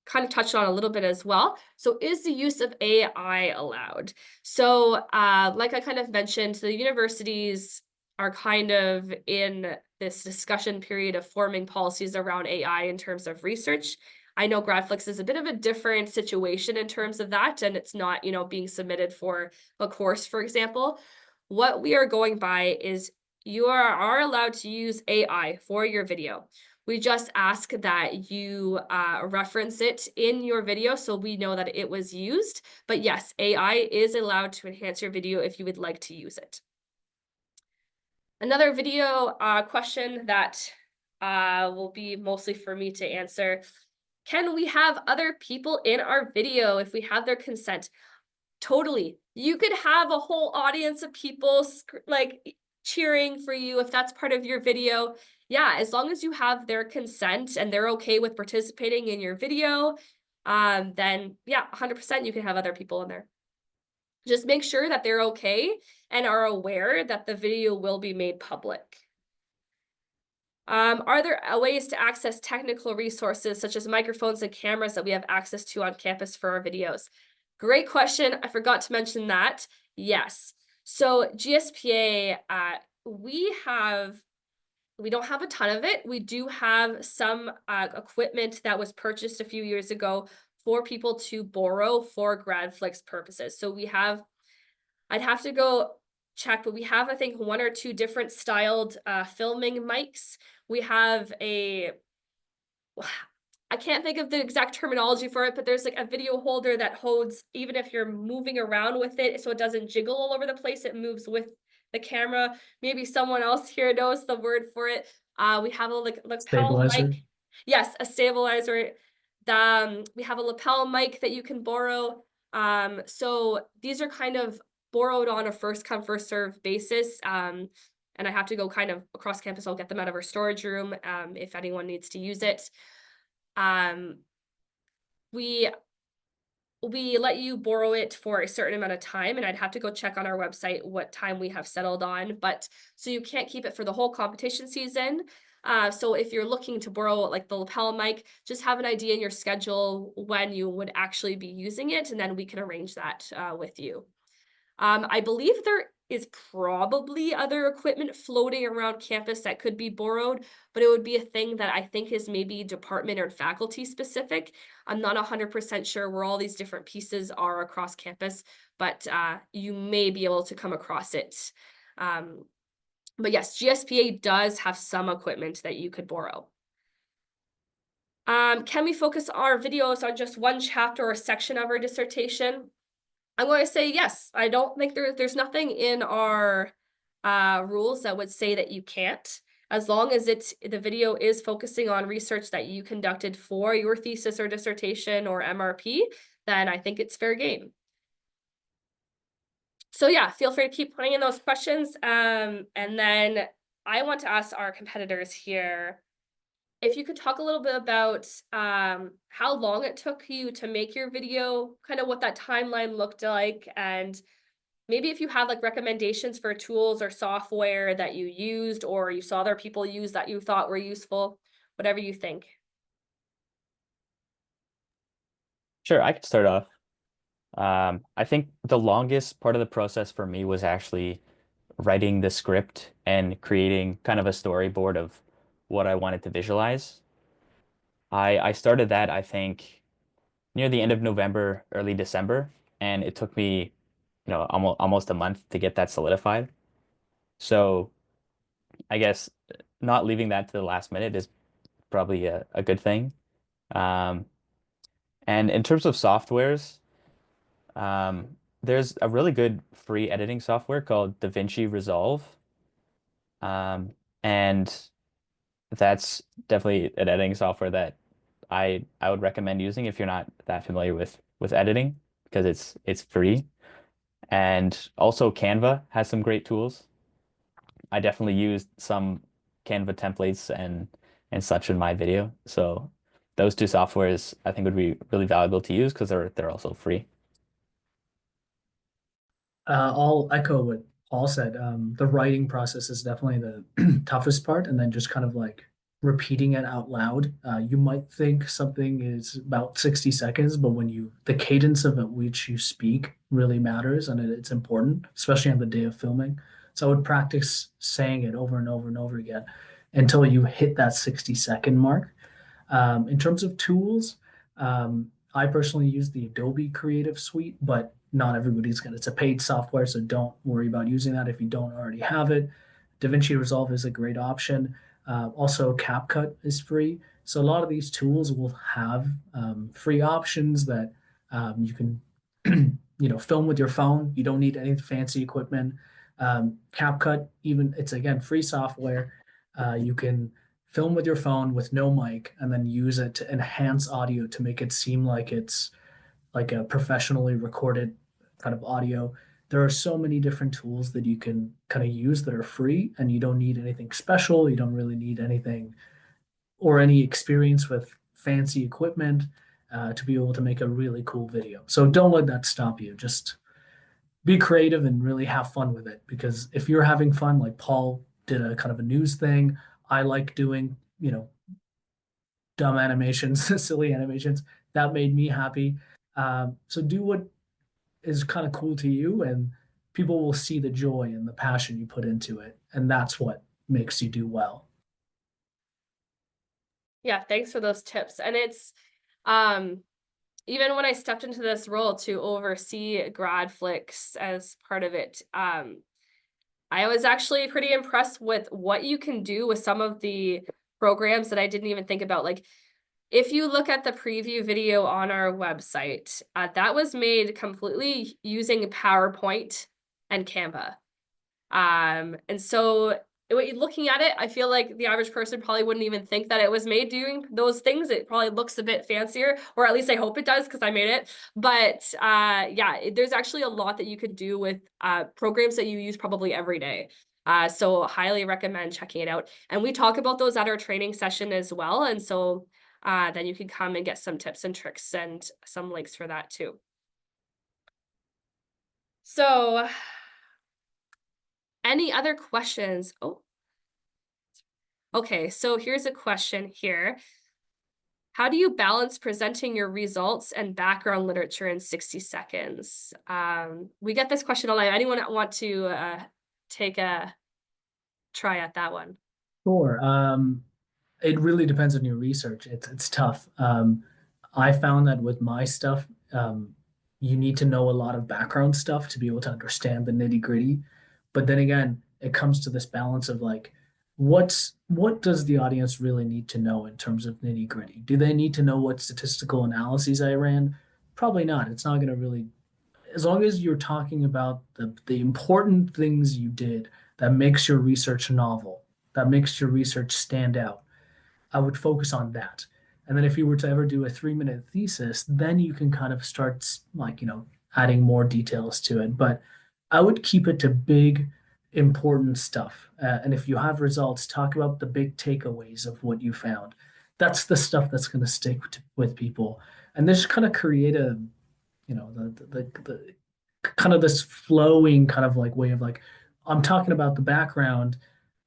kind of touched on a little bit as well. So is the use of AI allowed? So like I kind of mentioned, the universities are kind of in this discussion period of forming policies around AI in terms of research. I know GRADflix is a bit of a different situation in terms of that, and it's not, being submitted for a course, for example. What we are going by is you are allowed to use AI for your video. We just ask that you reference it in your video so we know that it was used. But yes, AI is allowed to enhance your video if you would like to use it. Another video question that will be mostly for me to answer. Can we have other people in our video if we have their consent? Totally. You could have a whole audience of people like cheering for you if that's part of your video. Yeah, as long as you have their consent and they're okay with participating in your video, then yeah, 100% you can have other people in there. Just make sure that they're okay and are aware that the video will be made public. Are there ways to access technical resources such as microphones and cameras that we have access to on campus for our videos? Great question. I forgot to mention that. Yes. So GSPA, we don't have a ton of it. We do have some equipment that was purchased a few years ago for people to borrow for GRADflix purposes. So I'd have to go check, but we have, I think, one or two different styled filming mics. We have I can't think of the exact terminology for it, but there's like a video holder that holds, even if you're moving around with it, so it doesn't jiggle all over the place, it moves with the camera. Maybe someone else here knows the word for it. We have a lapel Stabilizer. mic. Yes, a stabilizer. We have a lapel mic that you can borrow. So these are kind of borrowed on a first come, first serve basis. And I have to go kind of across campus. I'll get them out of our storage room if anyone needs to use it. We let you borrow it for a certain amount of time, and I'd have to go check on our website what time we have settled on, but so you can't keep it for the whole competition season. So if you're looking to borrow like the lapel mic, just have an idea in your schedule when you would actually be using it, and then we can arrange that with you. I believe there is probably other equipment floating around campus that could be borrowed, but it would be a thing that I think is maybe department or faculty specific. I'm not 100% sure where all these different pieces are across campus, but you may be able to come across it. But yes, GSPA does have some equipment that you could borrow. Can we focus our videos on just one chapter or section of our dissertation? I'm going to say yes. I don't think there's nothing in our rules that would say that you can't, as long as the video is focusing on research that you conducted for your thesis or dissertation or MRP, then I think it's fair game. So yeah, feel free to keep putting in those questions. And then I want to ask our competitors here, if you could talk a little bit about how long it took you to make your video, kind of what that timeline looked like, and maybe if you had like recommendations for tools or software that you used or you saw other people use that you thought were useful, whatever you think. Sure, I could start off. I think the longest part of the process for me was actually writing the script and creating kind of a storyboard of what I wanted to visualize. I started that, I think, near the end of November, early December, and it took me, almost a month to get that solidified. So I guess not leaving that to the last minute is probably a good thing. Um, and in terms of softwares, there's a really good free editing software called DaVinci Resolve. Um, and that's definitely an editing software that I would recommend using if you're not that familiar with editing because it's free. And also Canva has some great tools. I definitely used some Canva templates and such in my video. So those two softwares I think would be really valuable to use because they're also free. I'll echo what Paul said. The writing process is definitely the toughest part, and then just kind of like repeating it out loud. You might think something is about 60 seconds, but the cadence of at which you speak really matters, and it's important, especially on the day of filming. So I would practice saying it over and over and over again until you hit that 60-second mark. In terms of tools, I personally use the Adobe Creative Suite, but not everybody's gonna. It's a paid software, so don't worry about using that if you don't already have it. DaVinci Resolve is a great option. Also, CapCut is free. So a lot of these tools will have free options that you can, film with your phone. You don't need any fancy equipment. CapCut, even it's again free software. You can film with your phone with no mic and then use it to enhance audio to make it seem like it's like a professionally recorded kind of audio. There are so many different tools that you can kind of use that are free, and you don't need anything special. You don't really need anything or any experience with fancy equipment to be able to make a really cool video. So don't let that stop you. Just be creative and really have fun with it. Because if you're having fun, like Paul did a kind of a news thing, I like doing, dumb animations, silly animations. That made me happy. So do what is kind of cool to you, and people will see the joy and the passion you put into it, and that's what makes you do well. Yeah, thanks for those tips. And it's even when I stepped into this role to oversee GRADflix as part of it, I was actually pretty impressed with what you can do with some of the programs that I didn't even think about. Like, if you look at the preview video on our website, that was made completely using PowerPoint and Canva. And so looking at it, I feel like the average person probably wouldn't even think that it was made doing those things. It probably looks a bit fancier, or at least I hope it does because I made it. But yeah, there's actually a lot that you could do with programs that you use probably every day. So highly recommend checking it out. And we talk about those at our training session as well. And so then you can come and get some tips and tricks and some links for that too. So any other questions? Oh, okay. So here's a question here. How do you balance presenting your results and background literature in 60 seconds? We get this question a lot. Anyone want to take a try at that one? Sure. It really depends on your research. It's tough. I found that with my stuff, you need to know a lot of background stuff to be able to understand the nitty-gritty. But then again, it comes to this balance of like, what does the audience really need to know in terms of nitty-gritty? Do they need to know what statistical analyses I ran? Probably not. It's not going to really, as long as you're talking about the important things you did that makes your research novel, that makes your research stand out, I would focus on that. And then if you were to ever do a 3-minute thesis, then you can kind of start like, adding more details to it. But I would keep it to big, important stuff. And if you have results, talk about the big takeaways of what you found. That's the stuff that's going to stick with people. And just kind of create a, the kind of this flowing kind of like way of like, I'm talking about the background,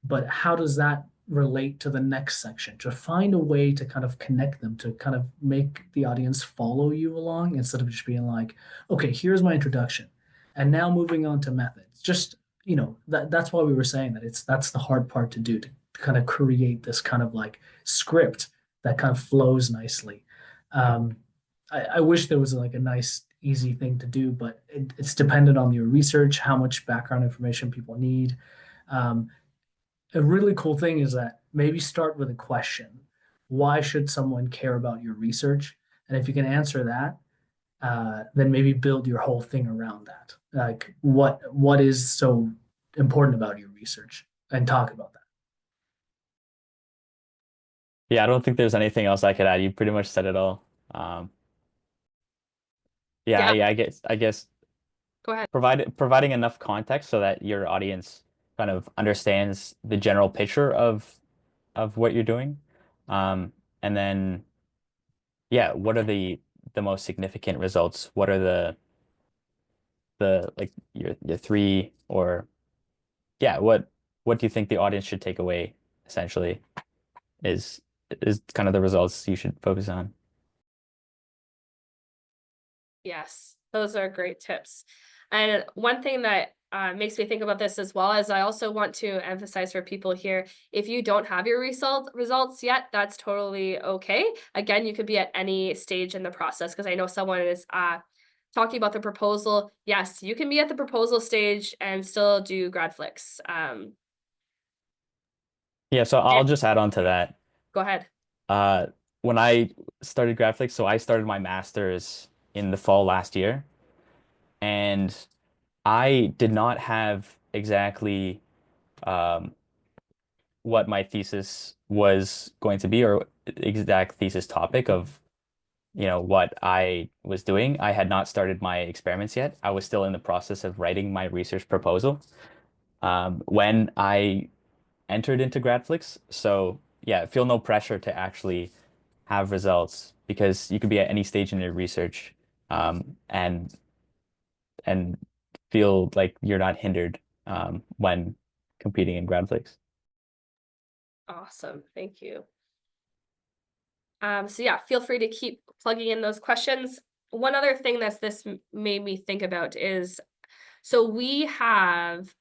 but how does that relate to the next section? To find a way to kind of connect them, to kind of make the audience follow you along instead of just being like, okay, here's my introduction. And now moving on to methods. Just, that's why we were saying that that's the hard part to do, to kind of create this kind of like script that kind of flows nicely. Um, I wish there was like a nice, easy thing to do, but it's dependent on your research, how much background information people need. Um, a really cool thing is that maybe start with a question. Why should someone care about your research? And if you can answer that, then maybe build your whole thing around that. Like what is so important about your research and talk about that. Yeah, I don't think there's anything else I could add. You pretty much said it all. Um, yeah, Yeah, I guess go ahead. providing enough context so that your audience kind of understands the general picture of what you're doing. And then yeah, what are the most significant results? What are the like your three or yeah, what do you think the audience should take away essentially is is kind of the results you should focus on. Yes, those are great tips. And one thing that makes me think about this as well is I also want to emphasize for people here, if you don't have your results yet, that's totally okay. Again, you could be at any stage in the process because I know someone is talking about the proposal. Yes, you can be at the proposal stage and still do GRADflix. Yeah, so Yeah, I'll just add on to that. go ahead. Uh, when I started GRADflix, so I started my master's in the fall last year, and I did not have exactly um, what my thesis was going to be or exact thesis topic of, what I was doing. I had not started my experiments yet. I was still in the process of writing my research proposal when I entered into GRADflix. So yeah, feel no pressure to actually have results because you could be at any stage in your research and feel like you're not hindered when competing in GRADflix. Awesome. Thank you. So yeah, feel free to keep plugging in those questions. One other thing that made me think about is, so we have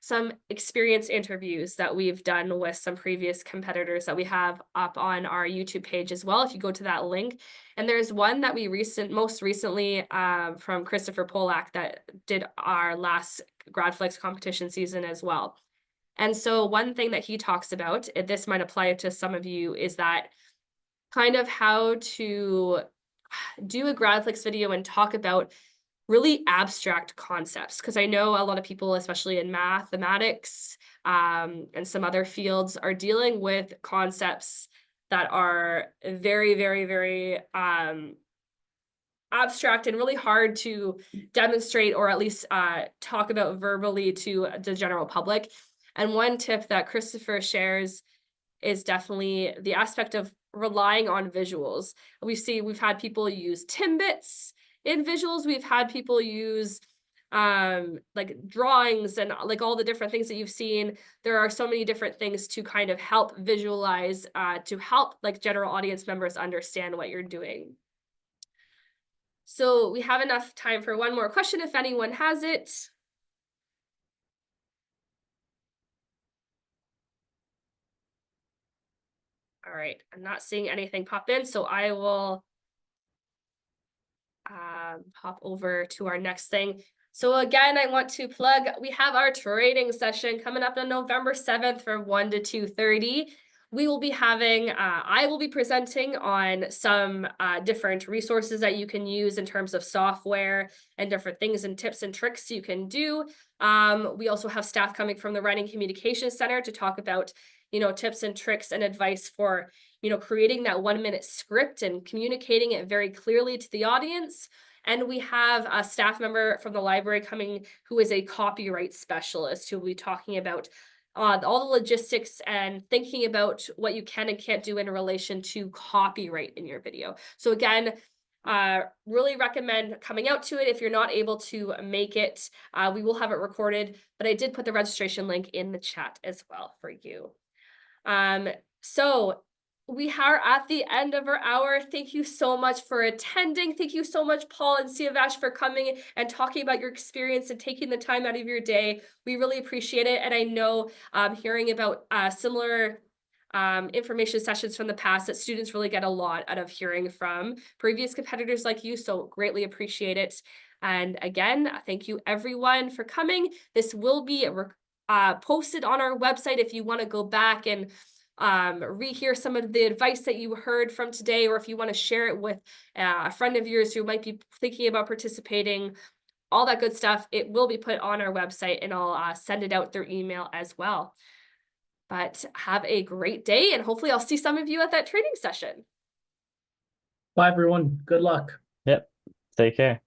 some experience interviews that we've done with some previous competitors that we have up on our YouTube page as well. If you go to that link, and there's one that we most recently from Christopher Polak that did our last GradFlix competition season as well. And so one thing that he talks about, this might apply to some of you, is that kind of how to do a GradFlix video and talk about really abstract concepts. Because I know a lot of people, especially in mathematics and some other fields, are dealing with concepts that are very, very, very abstract and really hard to demonstrate or at least talk about verbally to the general public. And one tip that Christopher shares is definitely the aspect of relying on visuals. We've had people use Timbits in visuals. We've had people use like drawings and like all the different things that you've seen. There are so many different things to kind of help visualize, to help like general audience members understand what you're doing. So we have enough time for one more question if anyone has it. All right, I'm not seeing anything pop in, so I will hop over to our next thing. So again, I want to plug, we have our trading session coming up on November 7th from 1 to 2:30. We will be having, I will be presenting on some different resources that you can use in terms of software and different things and tips and tricks you can do. We also have staff coming from the Writing Communications Center to talk about, tips and tricks and advice for, creating that 1-minute script and communicating it very clearly to the audience. And we have a staff member from the library coming who is a copyright specialist who will be talking about all the logistics and thinking about what you can and can't do in relation to copyright in your video. So again, really recommend coming out to it. If you're not able to make it, we will have it recorded, but I did put the registration link in the chat as well for you. So we are at the end of our hour. Thank you so much for attending. Thank you so much, Paul and Siavash, for coming and talking about your experience and taking the time out of your day. We really appreciate it. And I know hearing about similar information sessions from the past that students really get a lot out of hearing from previous competitors like you. So greatly appreciate it. And again, thank you everyone for coming. This will be posted on our website if you want to go back and rehear some of the advice that you heard from today, or if you want to share it with a friend of yours who might be thinking about participating, all that good stuff. It will be put on our website, and I'll send it out through email as well. But have a great day, and hopefully I'll see some of you at that training session. Bye, everyone. Good luck. Yep. Take care.